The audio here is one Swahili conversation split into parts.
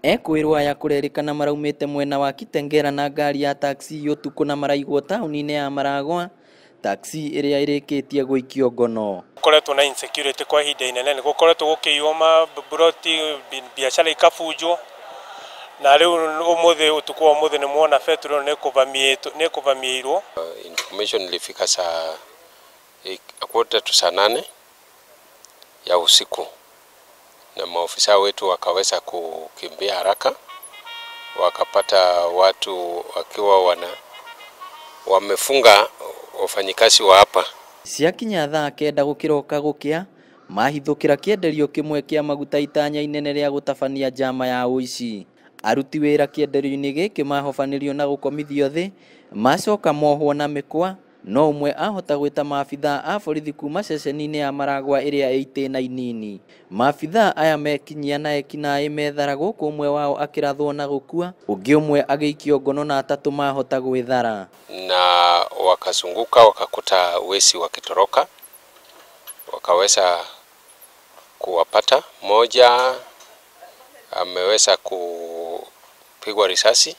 Ekwirwo aya kurerikana maraumite mwena wa Kitengera na ngari ya taxi utuku na maraigwo tauni-ini ya Maragwa, taxi iria irikitie guikio ngono. Koretwo na insecurity kwa ihinda inene, ni gukoretwo gukiywo maburoti, biacara ikabunjwo, na riu umuthi utuku wa umuthi ni muona petrol ni kuvamiirwo. Information ilifika saa 8:45 ya usiku, na maofisa wetu wakaweza kukimbia haraka, wakapata watu wakiwa wamefunga wafanyikazi wa hapa. Ciakinya thaa 9 gukiroka gukia, mahithukira kienderio kimwe kia maguta itanya inene ria gutabania njama ya uici. Aruti wira kienderio-ini giki mahofanirio na gukomithio thi, macoka mohwo na mikwa, no umwe ahota gwita maabitha a borithi kuma ceceni-ini ya Maragwa iria ĩitĩna inini. Maabitha aya mekinyia na ekinaĩ methara guku umwe wao akirathwo na gukua, ungi umwe ageikio ngono na atatu mahota gwithara. Na wakazunguka wakakuta wezi wakitoroka, wakaweza kuwapata. Moja ameweza kupigwa risasi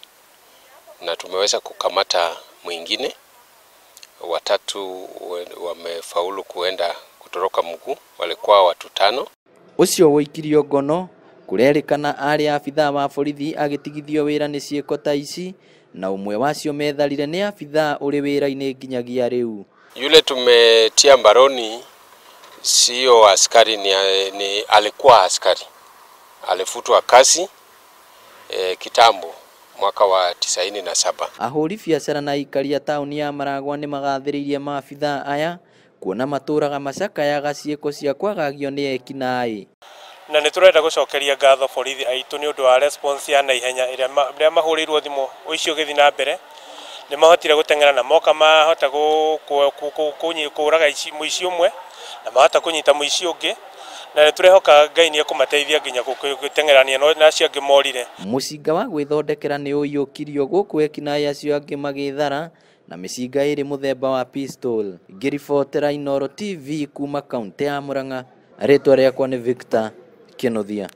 na tumeweza kukamata mwingine. Watatu wamefaulu kuenda kutoroka mguu, walikuwa watu 5. Ucio wikirio ngono kurerikana ari abitha wa borithi agitigithio wira ni ciiko ta ici, na umwe wacio metharire ni abitha uri wira-ini nginyagia riu. Yule tumetia mbaroni sio askari, ni alikuwa askari, alifutwa kazi kitambo mwaka wa 97. Ahuri biacara na ikaria tauni ya Maragwa ni magathiririe maabitha aya kuona maturaga macakayaga ciiko cia kwagagio ni ekinaĩ. Na ni turenda gucokeria ngatho borithi aitu ni undu wa response ya naihenya iria mahurirwo thimu uicio githi na mbere, ni mahotire gutengera na moka mahota kuraga muici umwe na mahota kunyita muici ungi, na turehoka Ngai ni ekumateithia nginya gutengerania na cio angi morire. Mucinga wa gwithondekera ni uyukirio guku ekinaĩ acio angi magithara, na micinga iri muthemba wa pistol. Ngiribotera Inooro TV kuma kaunti ya Murang'a, ritwa riakwa ni Victor Kinothia.